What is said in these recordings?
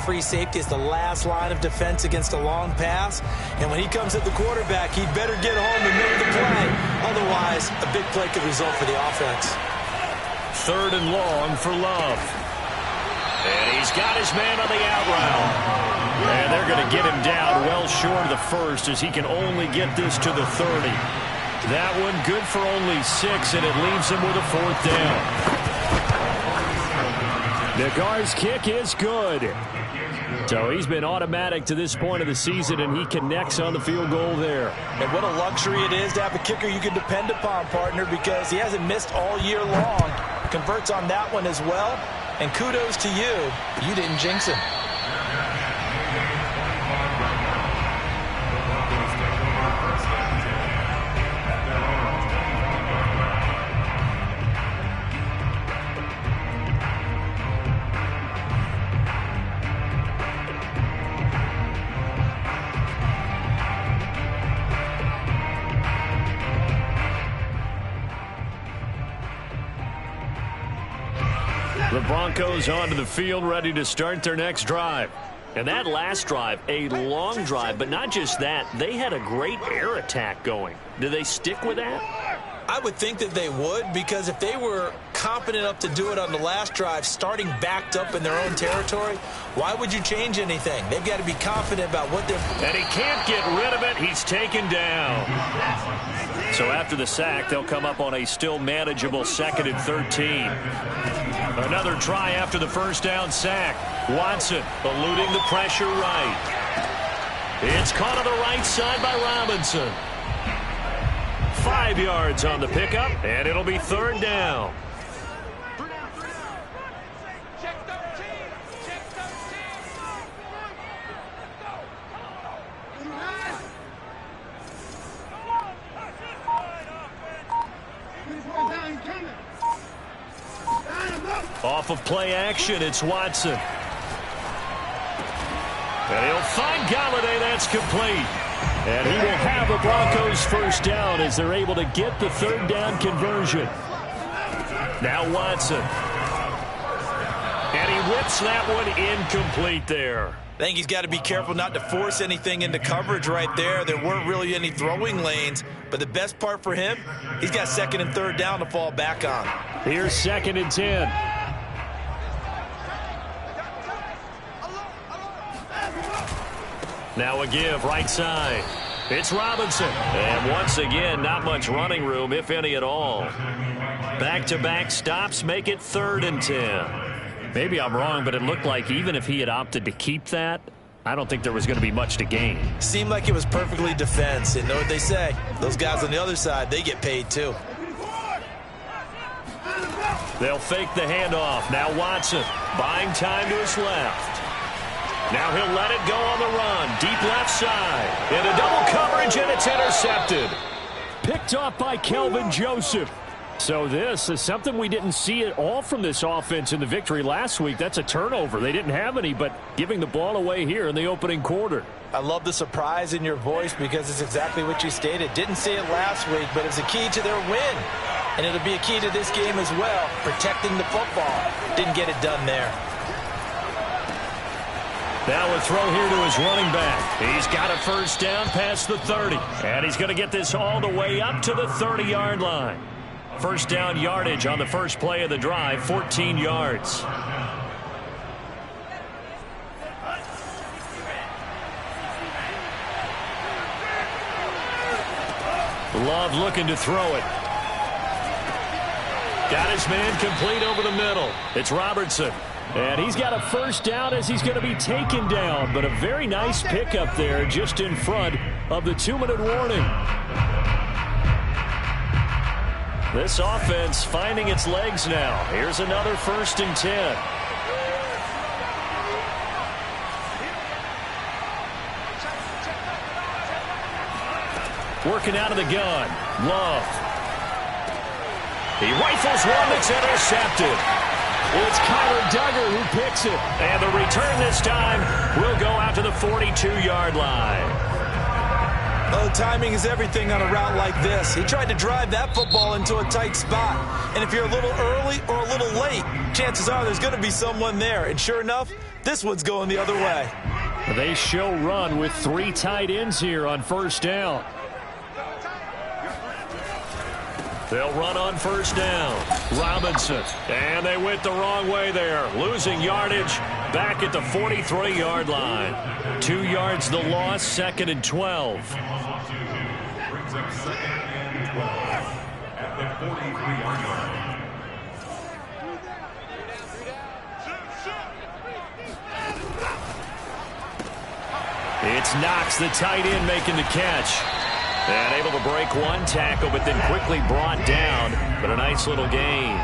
free safety as the last line of defense against a long pass. And when he comes at the quarterback, he'd better get home and make the play. Otherwise, a big play could result for the offense. 3rd and long for Love. And he's got his man on the out route. And they're going to get him down well short of the first as he can only get this to the 30. That one good for only 6, and it leaves him with a 4th down. Nagar's kick is good. So he's been automatic to this point of the season, and he connects on the field goal there. And what a luxury it is to have a kicker you can depend upon, partner, because he hasn't missed all year long. Converts on that one as well. And kudos to you. You didn't jinx him. The Broncos onto the field, ready to start their next drive. And that last drive, a long drive, but not just that. They had a great air attack going. Do they stick with that? I would think that they would, because if they were confident enough to do it on the last drive, starting backed up in their own territory, why would you change anything? They've got to be confident about what they're... And he can't get rid of it. He's taken down. So after the sack, they'll come up on a still manageable 2nd and 13. Another try after the first down sack. Watson eluding the pressure right. It's caught on the right side by Robinson. 5 yards on the pickup, and it'll be 3rd down. Off of play action, it's Watson. And he'll find Galladay. That's complete. And he will have the Broncos first down as they're able to get the 3rd down conversion. Now Watson. And he whips that one incomplete there. I think he's got to be careful not to force anything into coverage right there. There weren't really any throwing lanes. But the best part for him, he's got 2nd and 3rd down to fall back on. Here's 2nd and 10. Now a give right side. It's Robinson. And once again, not much running room, if any at all. Back-to-back stops make it 3rd and 10. Maybe I'm wrong, but it looked like even if he had opted to keep that, I don't think there was going to be much to gain. Seemed like it was perfectly defense. And know what they say? Those guys on the other side, they get paid too. They'll fake the handoff. Now Watson buying time to his left. Now he'll let it go on the run. Deep left side. Into double coverage, and it's intercepted. Picked off by Kelvin Joseph. So this is something we didn't see at all from this offense in the victory last week. That's a turnover. They didn't have any, but giving the ball away here in the opening quarter. I love the surprise in your voice because it's exactly what you stated. Didn't see it last week, but it's a key to their win. And it'll be a key to this game as well, protecting the football. Didn't get it done there. Now a throw here to his running back. He's got a first down past the 30. And he's going to get this all the way up to the 30-yard line. First down yardage on the first play of the drive, 14 yards. Love looking to throw it. Got his man complete over the middle. It's Robertson. And he's got a first down as he's going to be taken down. But a very nice pickup there just in front of the 2-minute warning. This offense finding its legs now. Here's another 1st and 10. Working out of the gun. Love. He rifles one that's intercepted. It's Kyler Duggar who picks it. And the return this time will go out to the 42-yard line. Oh, timing is everything on a route like this. He tried to drive that football into a tight spot. And if you're a little early or a little late, chances are there's going to be someone there. And sure enough, this one's going the other way. They show run with 3 tight ends here on first down. They'll run on first down. Robinson. And they went the wrong way there. Losing yardage back at the 43-yard line. 2 yards the loss, 2nd and 12. It's Knox, the tight end, making the catch. And able to break one tackle, but then quickly brought down. But a nice little gain.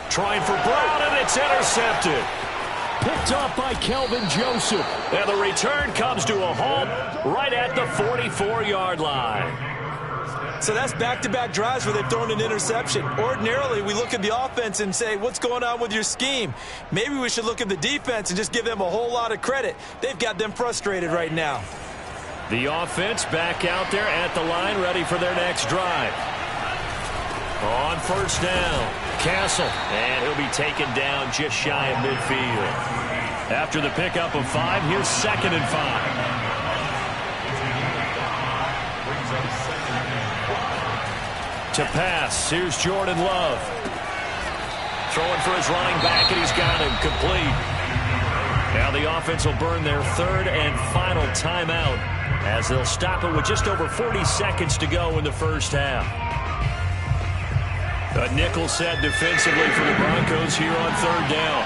Trying for Brown, and it's intercepted. Picked off by Kelvin Joseph. And the return comes to a halt right at the 44-yard line. So that's back-to-back drives where they've thrown an interception. Ordinarily, we look at the offense and say, what's going on with your scheme? Maybe we should look at the defense and just give them a whole lot of credit. They've got them frustrated right now. The offense back out there at the line, ready for their next drive. On first down, Castle. And he'll be taken down just shy of midfield. After the pickup of 5, here's 2nd and 5. To pass, here's Jordan Love. Throwing for his running back, and he's got him complete. Now the offense will burn their 3rd and final timeout as they'll stop it with just over 40 seconds to go in the first half. A nickel set defensively for the Broncos here on 3rd down.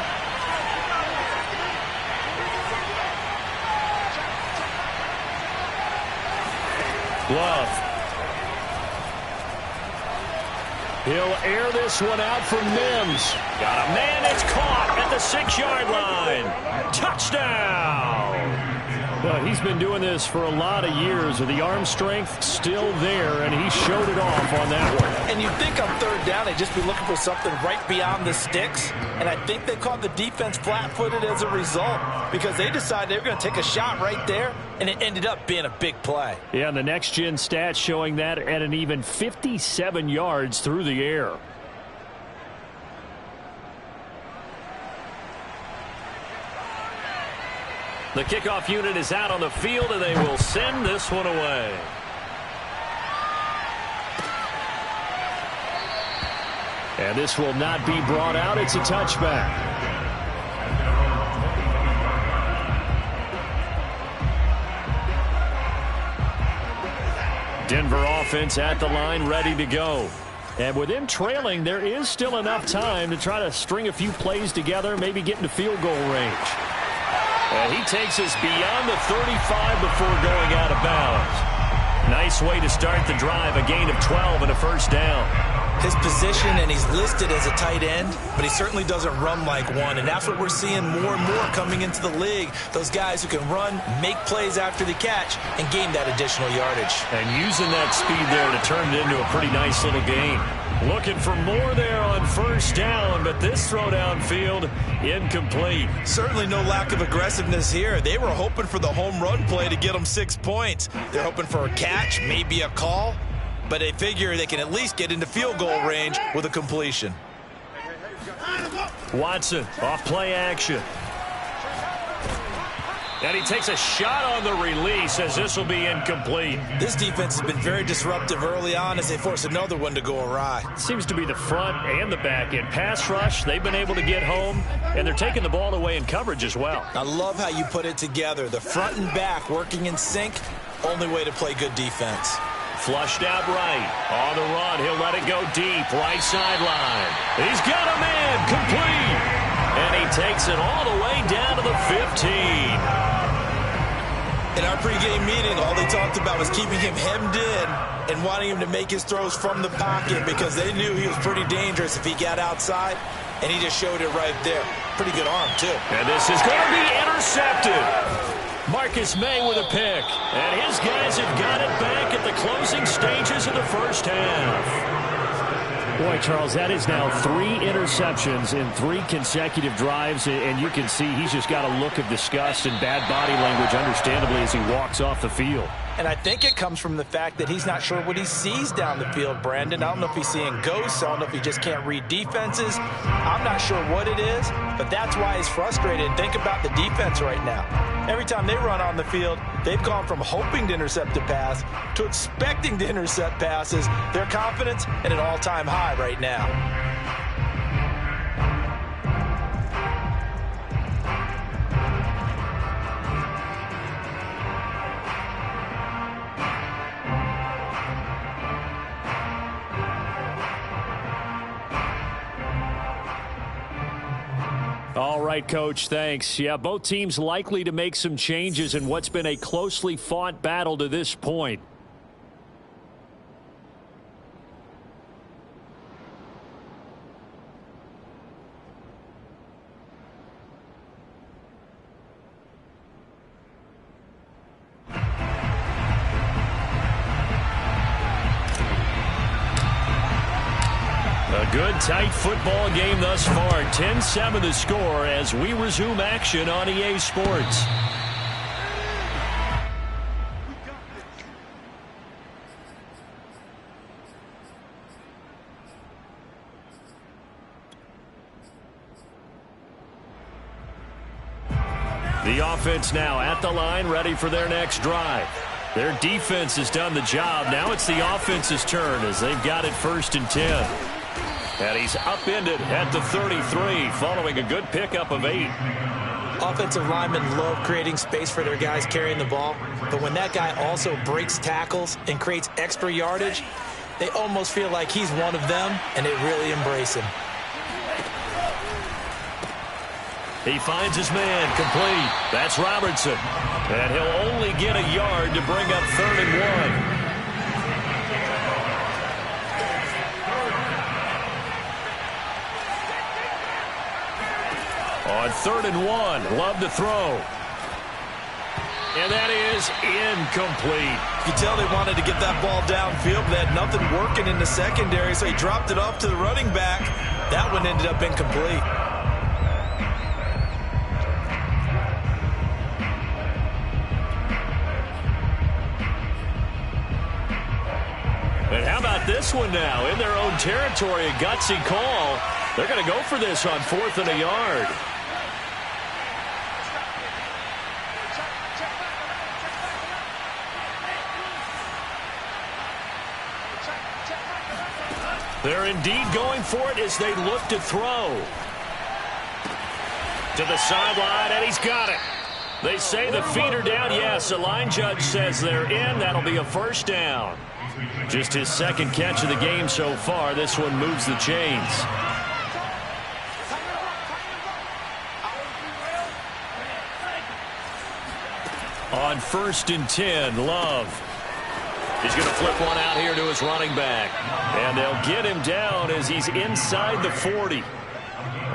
Love. He'll air this one out for Mims. Got a man, it's caught at the 6-yard line. Touchdown! Well, he's been doing this for a lot of years, with the arm strength still there, and he showed it off on that one. And you'd think on 3rd down they'd just be looking for something right beyond the sticks, and I think they caught the defense flat-footed as a result because they decided they were going to take a shot right there, and it ended up being a big play. Yeah, and the next-gen stats showing that at an even 57 yards through the air. The kickoff unit is out on the field, and they will send this one away. And this will not be brought out. It's a touchback. Denver offense at the line, ready to go. And with them trailing, there is still enough time to try to string a few plays together, maybe get into field goal range. And he takes us beyond the 35 before going out of bounds. Nice way to start the drive, a gain of 12 and a first down. His position, and he's listed as a tight end, but he certainly doesn't run like one, and that's what we're seeing more and more coming into the league. Those guys who can run, make plays after the catch, and gain that additional yardage. And using that speed there to turn it into a pretty nice little gain. Looking for more there on first down, but this throw downfield incomplete. Certainly no lack of aggressiveness here. They were hoping for the home run play to get them 6 points. They're hoping for a catch, maybe a call, but they figure they can at least get into field goal range with a completion. Watson off play action. And he takes a shot on the release as this will be incomplete. This defense has been very disruptive early on as they force another one to go awry. Seems to be the front and the back end. Pass rush, they've been able to get home, and they're taking the ball away in coverage as well. I love how you put it together. The front and back working in sync, only way to play good defense. Flushed out right. On the run, he'll let it go deep. Right sideline. He's got a man complete. And he takes it all the way down to the 15. In our pregame meeting, all they talked about was keeping him hemmed in and wanting him to make his throws from the pocket because they knew he was pretty dangerous if he got outside, and he just showed it right there. Pretty good arm, too. And this is going to be intercepted. Marcus May with a pick. And his guys have got it back at the closing stages of the first half. Boy, Charles, that is now 3 interceptions in 3 consecutive drives, and you can see he's just got a look of disgust and bad body language, understandably, as he walks off the field. And I think it comes from the fact that he's not sure what he sees down the field, Brandon. I don't know if he's seeing ghosts. I don't know if he just can't read defenses. I'm not sure what it is, but that's why he's frustrated. Think about the defense right now. Every time they run on the field, they've gone from hoping to intercept a pass to expecting to intercept passes. Their confidence at an all-time high right now. All right, Coach, thanks. Yeah, both teams likely to make some changes in what's been a closely fought battle to this point. Good, tight football game thus far. 10-7 the score as we resume action on EA Sports. The offense now at the line, ready for their next drive. Their defense has done the job. Now it's the offense's turn as they've got it 1st and 10. And he's upended at the 33 following a good pickup of 8. Offensive linemen love creating space for their guys carrying the ball, but when that guy also breaks tackles and creates extra yardage, they almost feel like he's one of them, and they really embrace him. He finds his man complete. That's Robertson. And he'll only get a yard to bring up 3rd and 1. On 3rd and 1, Love to throw. And that is incomplete. You can tell they wanted to get that ball downfield, but they had nothing working in the secondary, so he dropped it off to the running back. That one ended up incomplete. And how about this one now? In their own territory, a gutsy call. They're going to go for this on 4th and a yard. They're indeed going for it as they look to throw. To the sideline, and he's got it. They say the feet are down. Yes, the line judge says they're in. That'll be a 1st down. Just his 2nd catch of the game so far. This one moves the chains. On 1st and 10, Love. He's going to flip one out here to his running back. And they'll get him down as he's inside the 40.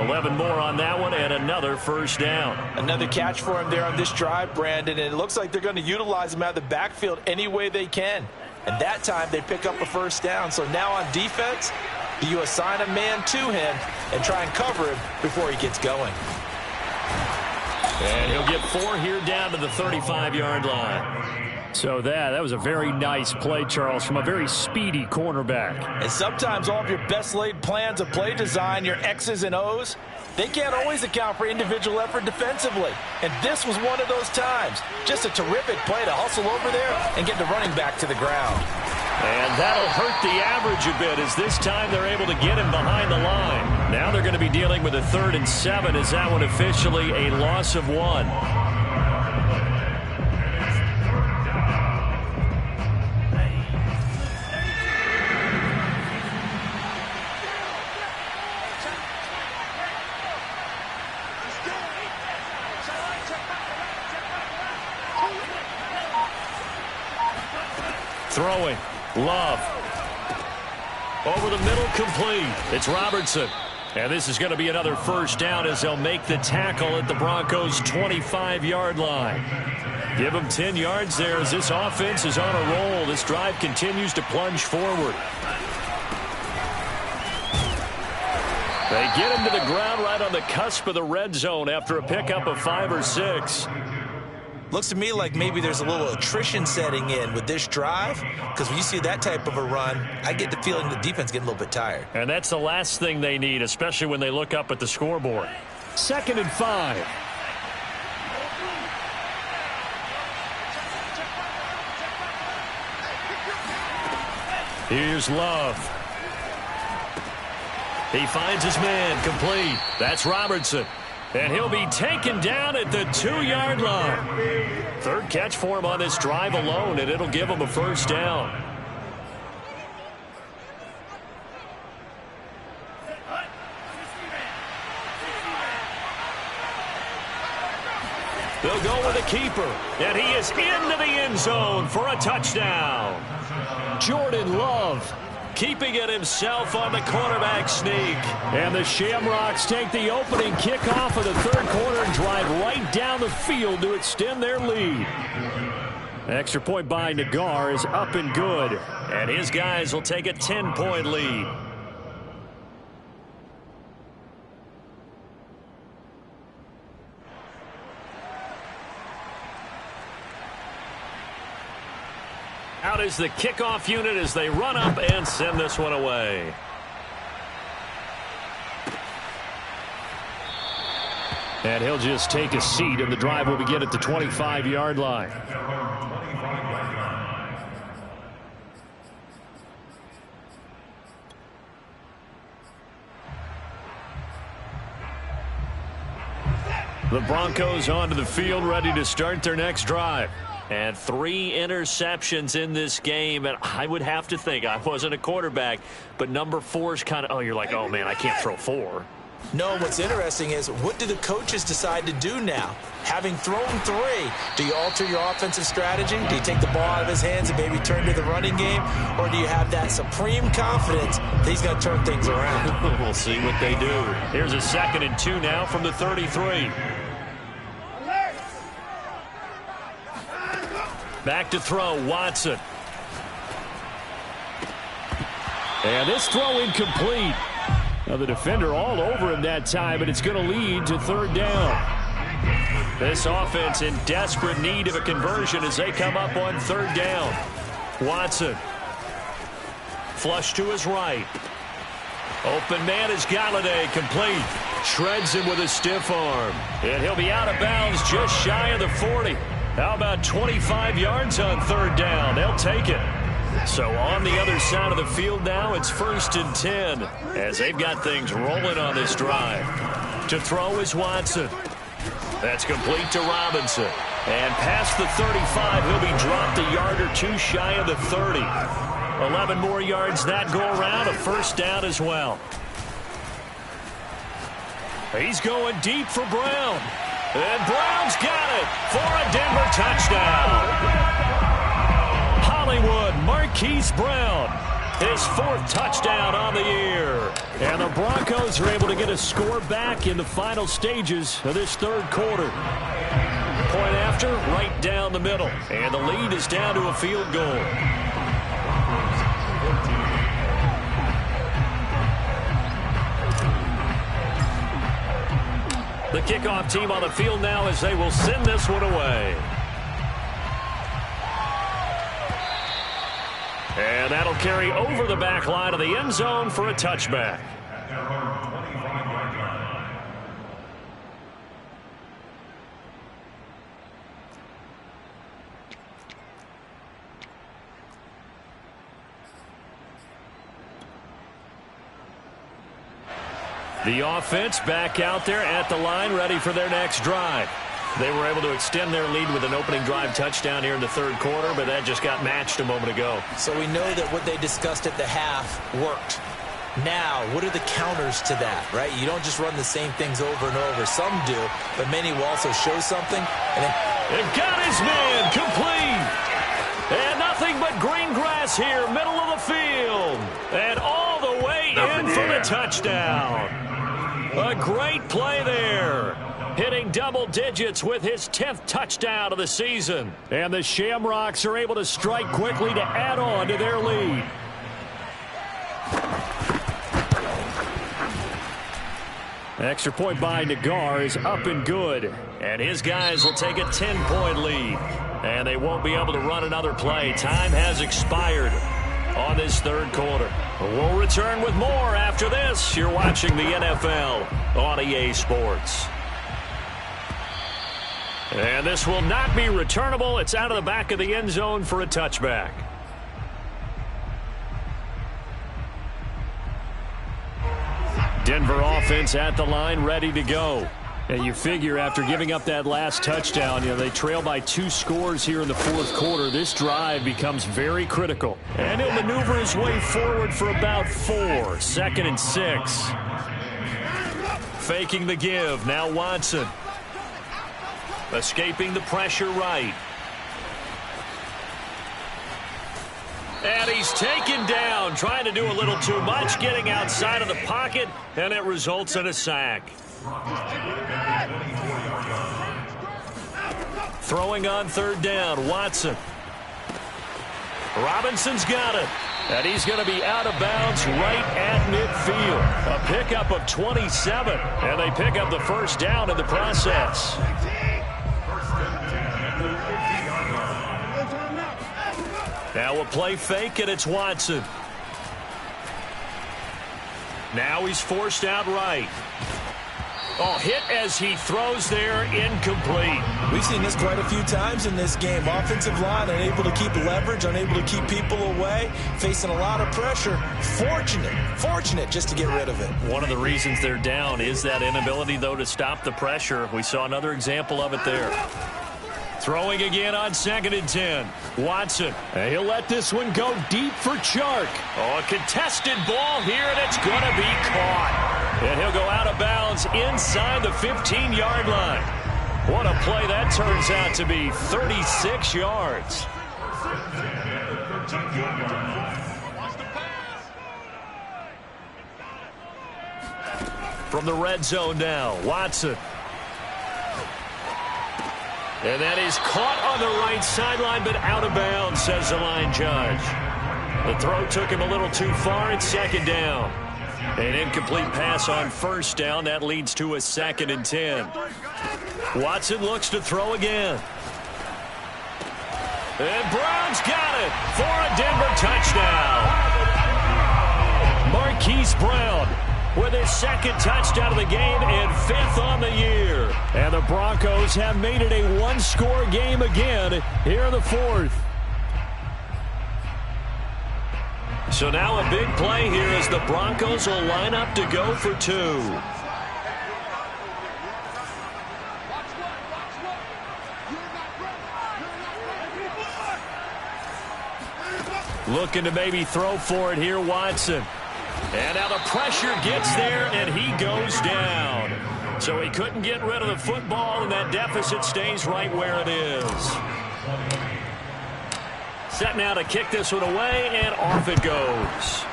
11 more on that one and another 1st down. Another catch for him there on this drive, Brandon. And it looks like they're going to utilize him out of the backfield any way they can. And that time they pick up a 1st down. So now on defense, do you assign a man to him and try and cover him before he gets going? And he'll get 4 here down to the 35-yard line. So that was a very nice play, Charles, from a very speedy cornerback. And sometimes all of your best laid plans of play design, your X's and O's, they can't always account for individual effort defensively. And this was one of those times. Just a terrific play to hustle over there and get the running back to the ground. And that'll hurt the average a bit as this time they're able to get him behind the line. Now they're going to be dealing with a 3rd and 7 as that one officially a loss of 1. Throwing. Love. Over the middle, complete. It's Robertson. And this is going to be another 1st down as they'll make the tackle at the Broncos' 25-yard line. Give them 10 yards there as this offense is on a roll. This drive continues to plunge forward. They get him to the ground right on the cusp of the red zone after a pickup of 5 or 6. Looks to me like maybe there's a little attrition setting in with this drive, because when you see that type of a run, I get the feeling the defense getting a little bit tired. And that's the last thing they need, especially when they look up at the scoreboard. 2nd and 5. Here's Love. He finds his man, complete. That's Robertson. And he'll be taken down at the 2-yard line. 3rd catch for him on this drive alone, and it'll give him a first down. They'll go with a keeper, and he is into the end zone for a touchdown. Jordan Love keeping it himself on the quarterback sneak. And the Shamrocks take the opening kickoff of the 3rd quarter and drive right down the field to extend their lead. Extra point by Nagar is up and good. And his guys will take a 10-point lead. Out is the kickoff unit as they run up and send this one away. And he'll just take a seat, and the drive will begin at the 25-yard line. The Broncos onto the field, ready to start their next drive. And 3 interceptions in this game, and I would have to think, I wasn't a quarterback, but number 4 is kind of, oh, you're like, oh, man, I can't throw 4. No, what's interesting is, what do the coaches decide to do now? Having thrown 3, do you alter your offensive strategy? Do you take the ball out of his hands and maybe turn to the running game? Or do you have that supreme confidence that he's going to turn things around? We'll see what they do. Here's a 2nd and 2 now from the 33. Back to throw, Watson. And this throw incomplete. Now the defender all over him that time, but it's going to lead to 3rd down. This offense in desperate need of a conversion as they come up on 3rd down. Watson. Flush to his right. Open man is Galladay, complete. Shreds him with a stiff arm. And he'll be out of bounds just shy of the 40. How about 25 yards on 3rd down? They'll take it. So on the other side of the field now, it's 1st and 10 as they've got things rolling on this drive. To throw is Watson. That's complete to Robinson. And past the 35, he'll be dropped a yard or 2 shy of the 30. 11 more yards that go around, a first down as well. He's going deep for Brown. And Brown's got it for a Denver touchdown. Hollywood Marquise Brown, his 4th touchdown on the year. And the Broncos are able to get a score back in the final stages of this 3rd quarter. Point after, right down the middle. And the lead is down to a field goal. The kickoff team on the field now as they will send this one away. And that'll carry over the back line of the end zone for a touchback. The offense back out there at the line, ready for their next drive. They were able to extend their lead with an opening drive touchdown here in the 3rd quarter, but that just got matched a moment ago. So we know that what they discussed at the half worked. Now, what are the counters to that, right? You don't just run the same things over and over. Some do, but many will also show something. And then they've got his man complete. And nothing but green grass here, middle of the field. And all the way in for the touchdown. A great play there. Hitting double digits with his 10th touchdown of the season. And the Shamrocks are able to strike quickly to add on to their lead. Extra point by Nagar is up and good. And his guys will take a 10-point lead. And they won't be able to run another play. Time has expired on this third quarter. We'll return with more after this. You're watching the NFL on EA Sports. And this will not be returnable. It's out of the back of the end zone for a touchback. Denver offense at the line, ready to go. And you figure after giving up that last touchdown, they trail by 2 scores here in the fourth quarter. This drive becomes very critical. And he'll maneuver his way forward for about 4. 2nd and 6. Faking the give. Now Watson. Escaping the pressure right. And he's taken down, trying to do a little too much, getting outside of the pocket, and it results in a sack. Throwing on 3rd down, Watson. Robinson's got it. And he's going to be out of bounds right at midfield. A pickup of 27. And they pick up the first down in the process. Now a play fake, and it's Watson. Now he's forced out right. Oh, hit as he throws there, incomplete. We've seen this quite a few times in this game. Offensive line unable to keep leverage, unable to keep people away, facing a lot of pressure. Fortunate just to get rid of it. One of the reasons they're down is that inability, though, to stop the pressure. We saw another example of it there. Throwing again on 2nd and 10. Watson. And he'll let this one go deep for Chark. Oh, a contested ball here, and it's going to be caught. And he'll go out of bounds inside the 15-yard line. What a play that turns out to be. 36 yards. From the red zone now, Watson. And that is caught on the right sideline, but out of bounds, says the line judge. The throw took him a little too far. It's 2nd down. An incomplete pass on 1st down. That leads to a 2nd and 10. Watson looks to throw again. And Brown's got it for a Denver touchdown. Marquise Brown with his 2nd touchdown of the game and 5th on the year. And the Broncos have made it a 1-score game again here in the 4th. So now a big play here as the Broncos will line up to go for 2. Looking to maybe throw for it here, Watson. And now the pressure gets there, and he goes down. So he couldn't get rid of the football, and that deficit stays right where it is. Set now to kick this one away, and off it goes.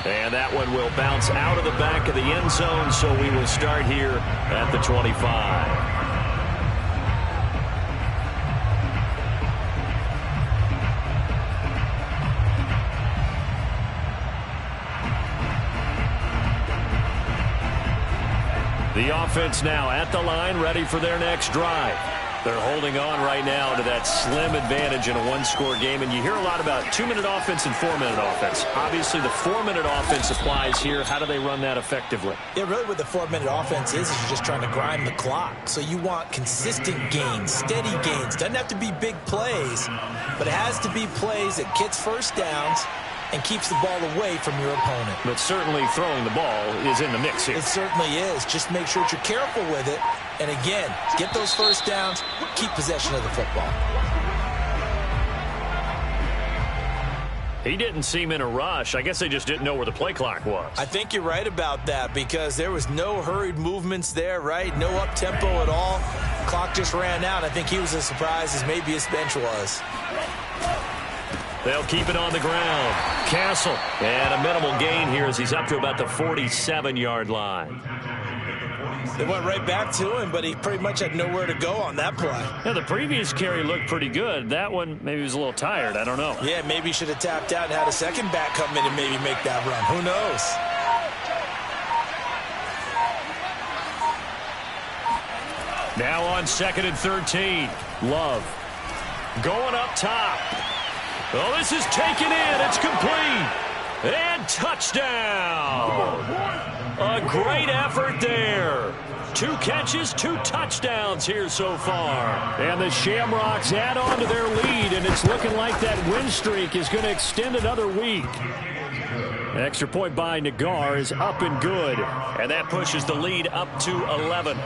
And that one will bounce out of the back of the end zone, so we will start here at the 25. The offense now at the line, ready for their next drive. They're holding on right now to that slim advantage in a 1-score game. And you hear a lot about 2-minute offense and 4-minute offense. Obviously, the 4-minute offense applies here. How do they run that effectively? Yeah, really what the 4-minute offense is you're just trying to grind the clock. So you want consistent gains, steady gains. Doesn't have to be big plays, but it has to be plays that gets first downs and keeps the ball away from your opponent. But certainly throwing the ball is in the mix here. It certainly is. Just make sure that you're careful with it. And again, get those first downs, keep possession of the football. He didn't seem in a rush. I guess they just didn't know where the play clock was. I think you're right about that because there was no hurried movements there, right? No up-tempo at all. Clock just ran out. I think he was as surprised as maybe his bench was. They'll keep it on the ground. Castle. And a minimal gain here as he's up to about the 47-yard line. They went right back to him, but he pretty much had nowhere to go on that play. Yeah, the previous carry looked pretty good. That one, maybe he was a little tired. I don't know. Yeah, maybe he should have tapped out and had a second back come in and maybe make that run. Who knows? Now on 2nd and 13. Love. Going up top. Oh, this is taken in. It's complete. And touchdown. A great effort there. 2 catches, 2 touchdowns here so far. And the Shamrocks add on to their lead, and it's looking like that win streak is going to extend another week. An extra point by Nagar is up and good. And that pushes the lead up to 11.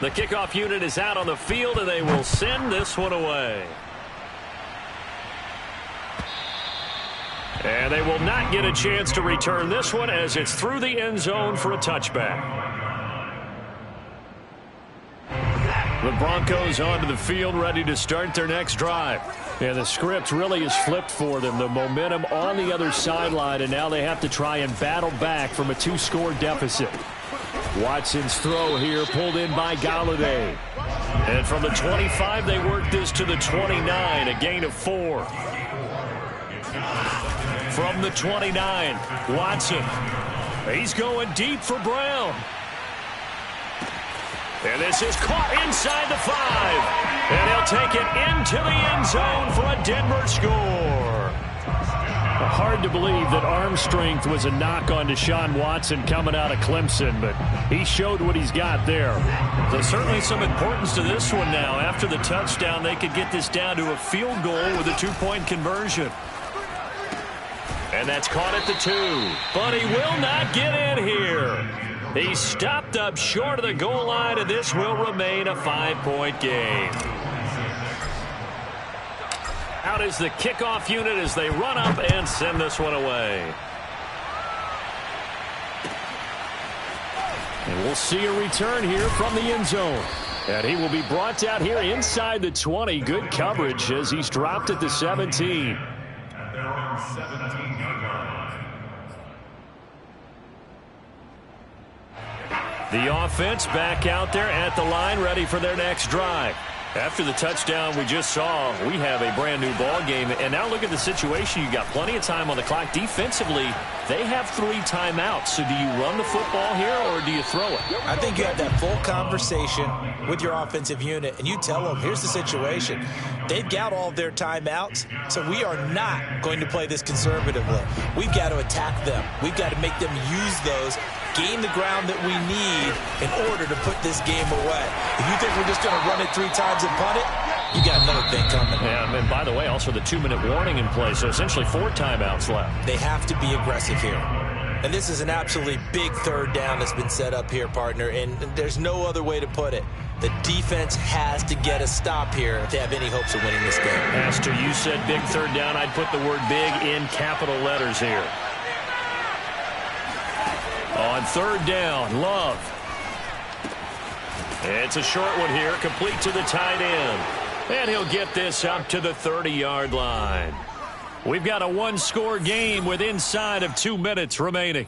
The kickoff unit is out on the field, and they will send this one away. And they will not get a chance to return this one as it's through the end zone for a touchback. The Broncos onto the field ready to start their next drive. And the script really is flipped for them. The momentum on the other sideline, and now they have to try and battle back from a 2-score deficit. Watson's throw here pulled in by Galladay. And from the 25, they work this to the 29, a gain of 4. From the 29, Watson. He's going deep for Brown. And this is caught inside the 5. And he'll take it into the end zone for a Denver score. Hard to believe that arm strength was a knock on Deshaun Watson coming out of Clemson, but he showed what he's got there. So certainly some importance to this one now. After the touchdown, they could get this down to a field goal with a 2-point conversion. And that's caught at the 2. But he will not get in here. He's stopped up short of the goal line, and this will remain a 5-point game. Out is the kickoff unit as they run up and send this one away. And we'll see a return here from the end zone. And he will be brought down here inside the 20. Good coverage as he's dropped at the 17. The offense back out there at the line, ready for their next drive. After the touchdown we just saw, we have a brand new ball game. And now look at the situation. You got plenty of time on the clock. Defensively, they have 3 timeouts. So do you run the football here or do you throw it? I think you have that full conversation with your offensive unit, and you tell them, here's the situation. They've got all of their timeouts, so we are not going to play this conservatively. We've got to attack them. We've got to make them use those, gain the ground that we need in order to put this game away. If you think we're just going to run it 3 times and punt it, you got another thing coming. Yeah, and by the way, also the 2-minute warning in play, so essentially 4 timeouts left. They have to be aggressive here. And this is an absolutely big 3rd down that's been set up here, partner, and there's no other way to put it. The defense has to get a stop here if they have any hopes of winning this game. Pastor, you said big 3rd down. I'd put the word big in capital letters here. On 3rd down, Love. It's a short one here, complete to the tight end. And he'll get this up to the 30-yard line. We've got a 1-score game with inside of 2 minutes remaining.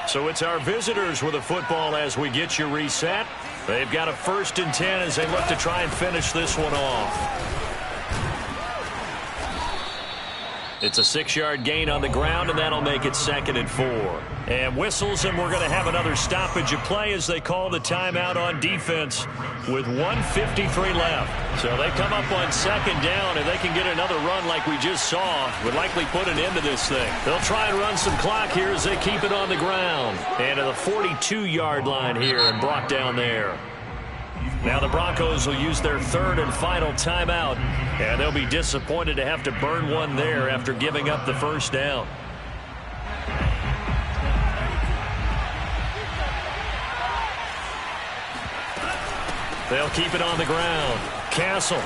So it's our visitors with the football as we get you reset. They've got a 1st and 10 as they look to try and finish this one off. It's a 6-yard gain on the ground, and that'll make it 2nd and 4. And whistles, and we're going to have another stoppage of play as they call the timeout on defense with 1:53 left. So they come up on 2nd down, and they can get another run like we just saw. Would likely put an end to this thing. They'll try and run some clock here as they keep it on the ground. And to the 42-yard line here and brought down there. Now the Broncos will use their 3rd and final timeout, and they'll be disappointed to have to burn one there after giving up the 1st down. They'll keep it on the ground. Castle.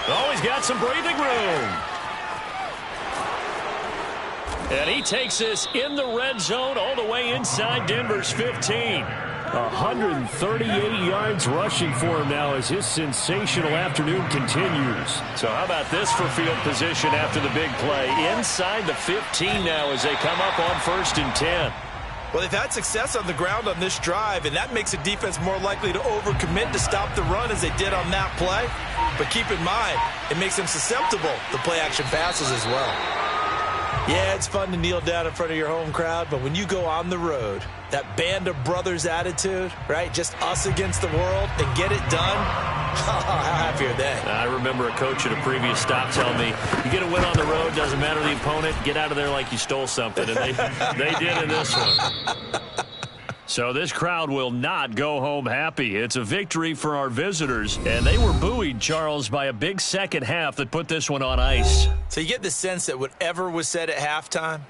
Oh, he's got some breathing room. And he takes this in the red zone all the way inside Denver's 15. 138 yards rushing for him now as his sensational afternoon continues. So how about this for field position after the big play? Inside the 15 now as they come up on 1st and 10. Well, they've had success on the ground on this drive, and that makes a defense more likely to overcommit to stop the run as they did on that play. But keep in mind, it makes them susceptible to play-action passes as well. Yeah, it's fun to kneel down in front of your home crowd, but when you go on the road, that band of brothers attitude, right, just us against the world, and get it done, how happy are they? I remember a coach at a previous stop telling me, you get a win on the road, doesn't matter the opponent, get out of there like you stole something, and they did in this one. So this crowd will not go home happy. It's a victory for our visitors, and they were buoyed, Charles, by a big second half that put this one on ice. So you get the sense that whatever was said at halftime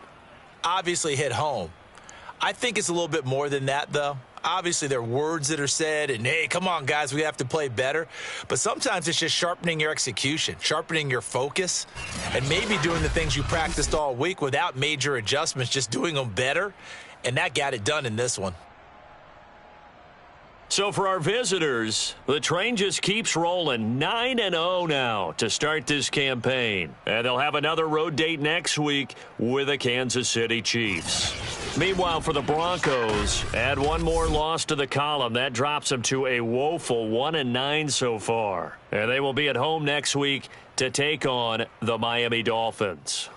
obviously hit home. I think it's a little bit more than that, though. Obviously, there are words that are said, and, hey, come on, guys, we have to play better. But sometimes it's just sharpening your execution, sharpening your focus, and maybe doing the things you practiced all week without major adjustments, just doing them better. And that got it done in this one. So for our visitors, the train just keeps rolling 9-0 now to start this campaign. And they'll have another road date next week with the Kansas City Chiefs. Meanwhile, for the Broncos, add one more loss to the column. That drops them to a woeful 1-9 so far. And they will be at home next week to take on the Miami Dolphins.